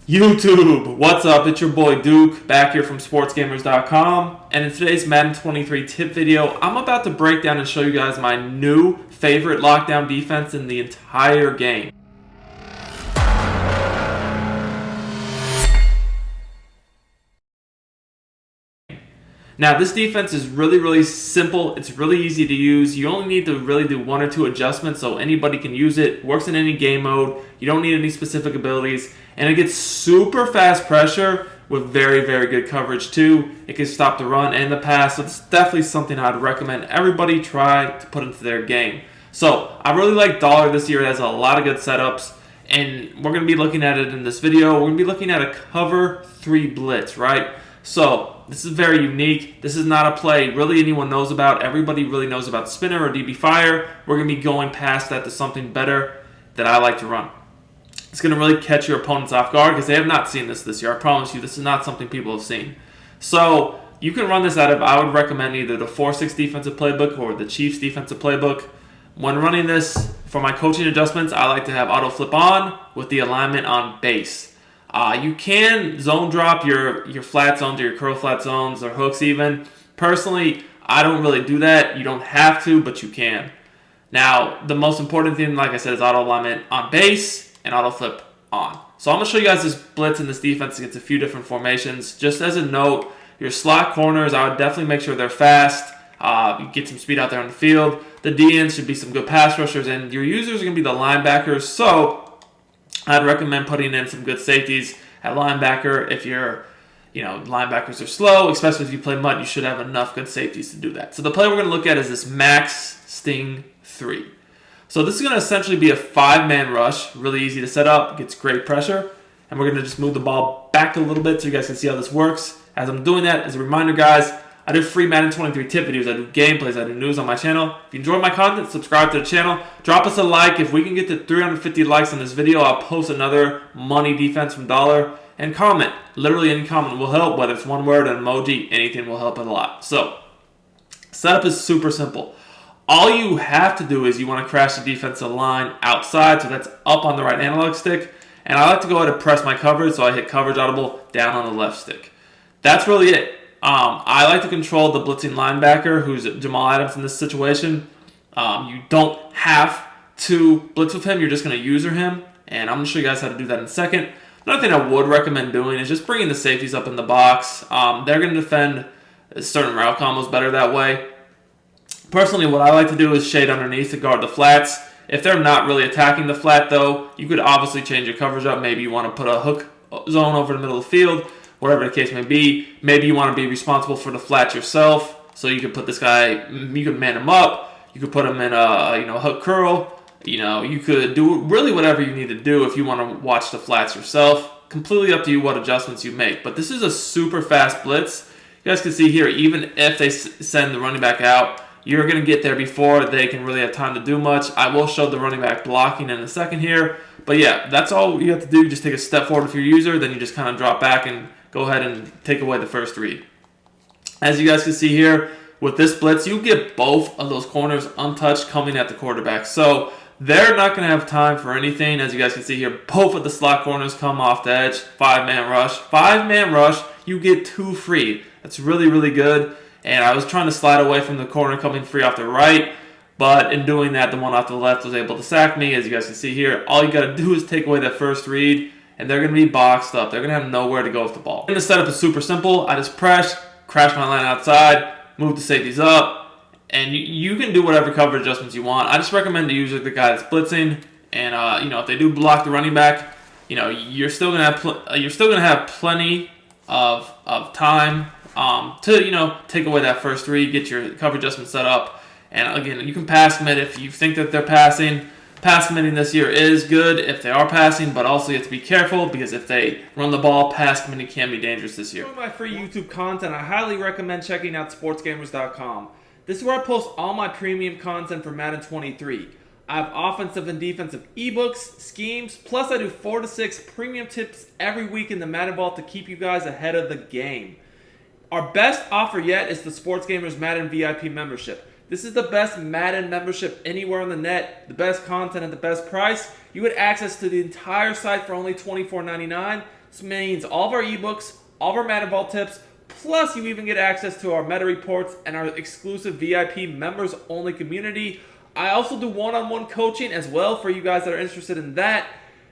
YouTube, what's up? It's your boy Duke, back here from Sportsgamerz.com, and in today's Madden 23 tip video, I'm about to break down and show you guys my new favorite lockdown defense in the entire game. Now, this defense is really simple. It's really easy to use. You only need to really do one or two adjustments so anybody can use it. Works in any game mode. You don't need any specific abilities. And it gets super fast pressure with very good coverage too. It can stop the run and the pass. So it's definitely something I'd recommend everybody try to put into their game. So I really like Dollar this year. It has a lot of good setups. And we're going to be looking at it in this video. We're going to be looking at a cover 3 blitz, right? So this is very unique. This is not a play really anyone knows about. Everybody really knows about spinner or DB fire. We're going to be going past that to something better that I like to run. It's going to really catch your opponents off guard because they have not seen this year. I promise you, this is not something people have seen. So you can run this out of, I would recommend either the 4-6 defensive playbook or the Chiefs defensive playbook. When running this, for my coaching adjustments, I like to have auto flip on with the alignment on base. You can zone drop your flat zones or your curl flat zones or hooks even. Personally, I don't really do that. You don't have to, but you can. Now, the most important thing, like I said, is auto alignment on base and auto flip on. So I'm going to show you guys this blitz and this defense against a few different formations. Just as a note, your slot corners, I would definitely make sure they're fast. You get some speed out there on the field. The DNs should be some good pass rushers, and your users are going to be the linebackers. So I'd recommend putting in some good safeties at linebacker. If linebackers are slow, especially if you play mud, you should have enough good safeties to do that. So the play we're going to look at is this Max Sting 3. So this is going to essentially be a 5-man rush. Really easy to set up. Gets great pressure. And we're going to just move the ball back a little bit so you guys can see how this works. As I'm doing that, as a reminder, guys, I do free Madden 23 tip videos. I do gameplays. I do news on my channel. If you enjoy my content, subscribe to the channel. Drop us a like. If we can get to 350 likes on this video, I'll post another money defense from Dollar. And comment. Literally any comment will help, whether it's one word, an emoji, anything will help a lot. So, setup is super simple. All you have to do is you want to crash the defensive line outside, so that's up on the right analog stick. And I like to go ahead and press my coverage, so I hit coverage audible down on the left stick. That's really it. I like to control the blitzing linebacker, who's Jamal Adams in this situation. You don't have to blitz with him. You're just going to user him. And I'm going to show you guys how to do that in a second. Another thing I would recommend doing is just bringing the safeties up in the box. They're going to defend certain route combos better that way. Personally, what I like to do is shade underneath to guard the flats. If they're not really attacking the flat, though, you could obviously change your coverage up. Maybe you want to put a hook zone over the middle of the field, whatever the case may be. Maybe you want to be responsible for the flat yourself, so you could put this guy, you could man him up, you could put him in a hook curl. You could do really whatever you need to do if you want to watch the flats yourself. Completely up to you what adjustments you make. But this is a super fast blitz. You guys can see here, even if they send the running back out, you're going to get there before they can really have time to do much. I will show the running back blocking in a second here. But yeah, that's all you have to do. Just take a step forward with your user, then you just kind of drop back and go ahead and take away the first read. As you guys can see here, with this blitz, you get both of those corners untouched coming at the quarterback. So they're not going to have time for anything. As you guys can see here, both of the slot corners come off the edge. 5-man rush. 5-man rush, you get 2 free. That's really good. And I was trying to slide away from the corner coming free off the right. But in doing that, the one off the left was able to sack me. As you guys can see here, all you got to do is take away that first read. And they're going to be boxed up. They're going to have nowhere to go with the ball. And the setup is super simple. I just press, crash my line outside, move the safeties up, and you can do whatever coverage adjustments you want. I just recommend to use the guy that's blitzing. And if they do block the running back, you're still going to have plenty of time to take away that first read, get your coverage adjustment set up. And again, you can pass commit if you think that they're passing. Pass committing this year is good if they are passing, but also you have to be careful because if they run the ball, pass committing can be dangerous this year. For my free YouTube content, I highly recommend checking out Sportsgamerz.com. This is where I post all my premium content for Madden 23. I have offensive and defensive eBooks, schemes, plus I do 4 to 6 premium tips every week in the Madden Vault to keep you guys ahead of the game. Our best offer yet is the Sportsgamerz Madden VIP membership. This is the best Madden membership anywhere on the net, the best content at the best price. You get access to the entire site for only $24.99. This means all of our ebooks, all of our Madden Vault tips, plus you even get access to our meta reports and our exclusive VIP members-only community. I also do one-on-one coaching as well for you guys that are interested in that.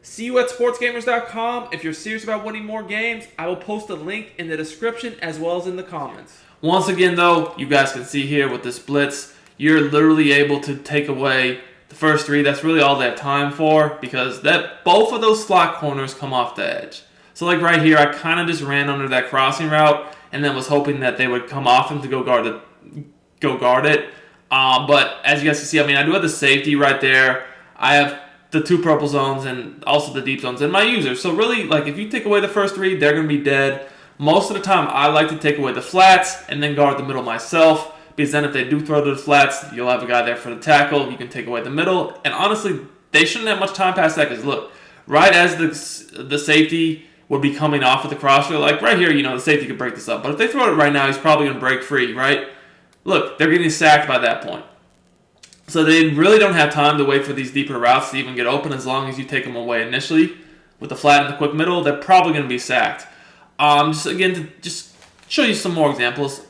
See you at sportsgamerz.com. If you're serious about winning more games, I will post a link in the description as well as in the comments. Once again, though, you guys can see here with this Blitz, you're literally able to take away the first 3. That's really all they have time for, because both of those slot corners come off the edge. So like right here, I kind of just ran under that crossing route and then was hoping that they would come off him to go guard it. But as you guys can see, I do have the safety right there. I have the 2 purple zones and also the deep zones in my user. So really, like, if you take away the first 3, they're going to be dead. Most of the time, I like to take away the flats and then guard the middle myself, because then if they do throw to the flats, you'll have a guy there for the tackle. You can take away the middle. And honestly, they shouldn't have much time past that, because look, right as the safety would be coming off of the crosser, like right here, the safety could break this up. But if they throw it right now, he's probably going to break free, right? Look, they're getting sacked by that point. So they really don't have time to wait for these deeper routes to even get open. As long as you take them away initially with the flat and the quick middle, they're probably going to be sacked. To show you some more examples,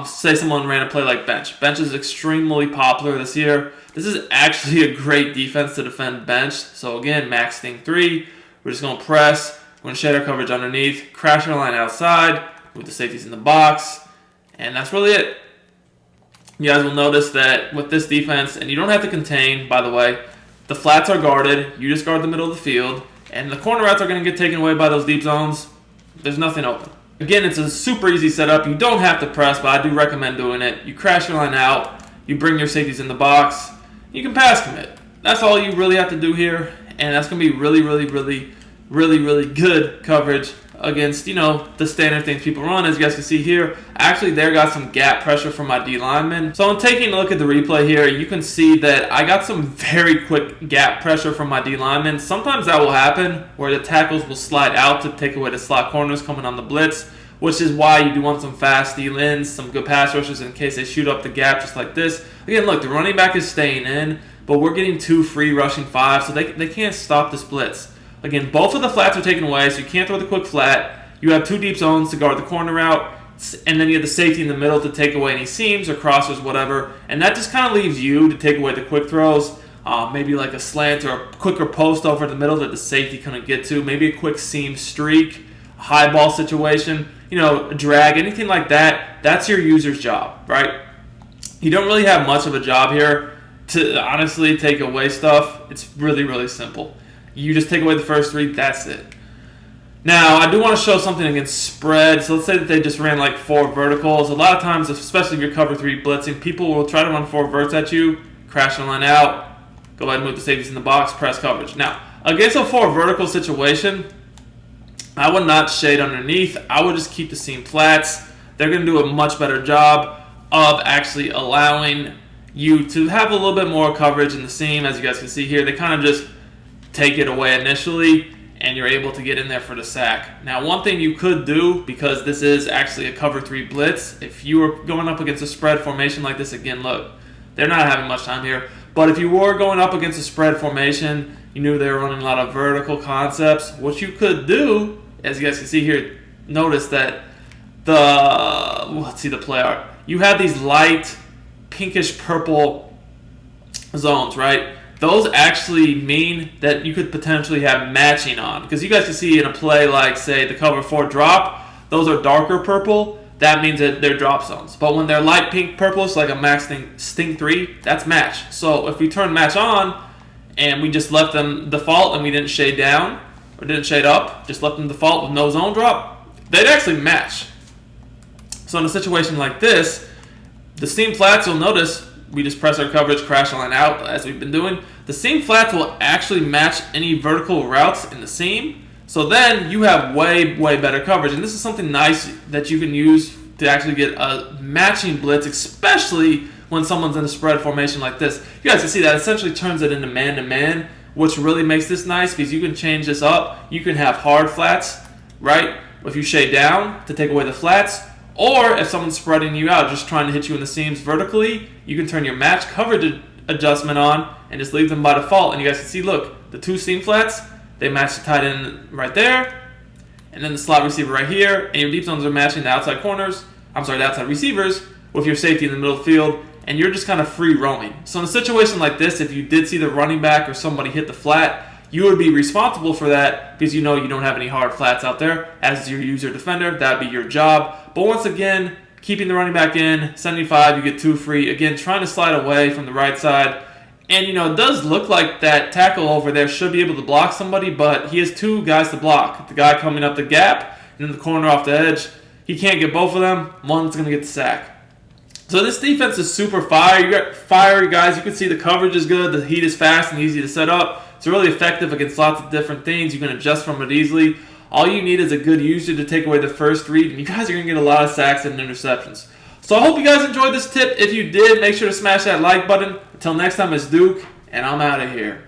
say someone ran a play like bench. Bench is extremely popular this year. This is actually a great defense to defend bench. So again, max sting 3. We're just going to press. We're going to shade our coverage underneath, crash our line outside, move the safeties in the box, and that's really it. You guys will notice that with this defense, and you don't have to contain, by the way, the flats are guarded, you just guard the middle of the field, and the corner routes are going to get taken away by those deep zones. There's nothing open. Again, it's a super easy setup. You don't have to press, but I do recommend doing it. You crash your line out, you bring your safeties in the box, you can pass commit. That's all you really have to do here, and that's going to be really, really, really, really, really good coverage against, the standard things people run. As you guys can see here, actually there got some gap pressure from my D lineman. So I'm taking a look at the replay here. You can see that I got some very quick gap pressure from my D lineman. Sometimes that will happen where the tackles will slide out to take away the slot corners coming on the blitz, which is why you do want some fast D-lins, some good pass rushers in case they shoot up the gap just like this. Again, look, the running back is staying in, but we're getting 2 free rushing 5, so they can't stop this blitz. Again, both of the flats are taken away, so you can't throw the quick flat. You have 2 deep zones to guard the corner route, and then you have the safety in the middle to take away any seams or crossers, whatever. And that just kind of leaves you to take away the quick throws, maybe like a slant or a quicker post over the middle that the safety couldn't get to, maybe a quick seam streak, a high ball situation, a drag, anything like that. That's your user's job, right? You don't really have much of a job here to honestly take away stuff. It's really, really simple. You just take away the first 3, that's it. Now, I do want to show something against spread. So let's say that they just ran like 4 verticals. A lot of times, especially if you're cover 3 blitzing, people will try to run 4 verts at you, crash the line out, go ahead and move the safeties in the box, press coverage. Now, against a 4 vertical situation, I would not shade underneath. I would just keep the seam flats. They're going to do a much better job of actually allowing you to have a little bit more coverage in the seam. As you guys can see here, they kind of just take it away initially, and you're able to get in there for the sack. Now, one thing you could do, because this is actually a cover 3 blitz, if you were going up against a spread formation like this, again, look, they're not having much time here, but if you were going up against a spread formation, you knew they were running a lot of vertical concepts, what you could do, as you guys can see here, notice that let's see the play art. You have these light pinkish purple zones, right? Those actually mean that you could potentially have matching on. Because you guys can see in a play like, say, the cover 4 drop, those are darker purple. That means that they're drop zones. But when they're light pink purplish, like a max sting 3, that's match. So if we turn match on and we just left them default and we didn't shade down or didn't shade up, just left them default with no zone drop, they'd actually match. So in a situation like this, the seam flats, you'll notice, we just press our coverage, crash the line out, as we've been doing. The seam flats will actually match any vertical routes in the seam. So then you have way, way better coverage. And this is something nice that you can use to actually get a matching blitz, especially when someone's in a spread formation like this. You guys can see that essentially turns it into man-to-man, which really makes this nice because you can change this up. You can have hard flats, right? If you shade down to take away the flats, or if someone's spreading you out, just trying to hit you in the seams vertically, you can turn your match coverage adjustment on and just leave them by default. And you guys can see, look, the 2 seam flats, they match the tight end right there. and then the slot receiver right here, and your deep zones are matching the outside corners, the outside receivers, with your safety in the middle of the field, and you're just kind of free roaming. So in a situation like this, if you did see the running back or somebody hit the flat, you would be responsible for that because you know you don't have any hard flats out there. As your user defender, that'd be your job. But once again, keeping the running back in, 75, you get 2 free. Again, trying to slide away from the right side. And, it does look like that tackle over there should be able to block somebody, but he has 2 guys to block. The guy coming up the gap and then the corner off the edge. He can't get both of them. One's going to get the sack. So this defense is super fire. You got fiery guys. You can see the coverage is good. The heat is fast and easy to set up. It's really effective against lots of different things. You can adjust from it easily. All you need is a good user to take away the first read, and you guys are going to get a lot of sacks and interceptions. So I hope you guys enjoyed this tip. If you did, make sure to smash that like button. Until next time, it's Duke, and I'm out of here.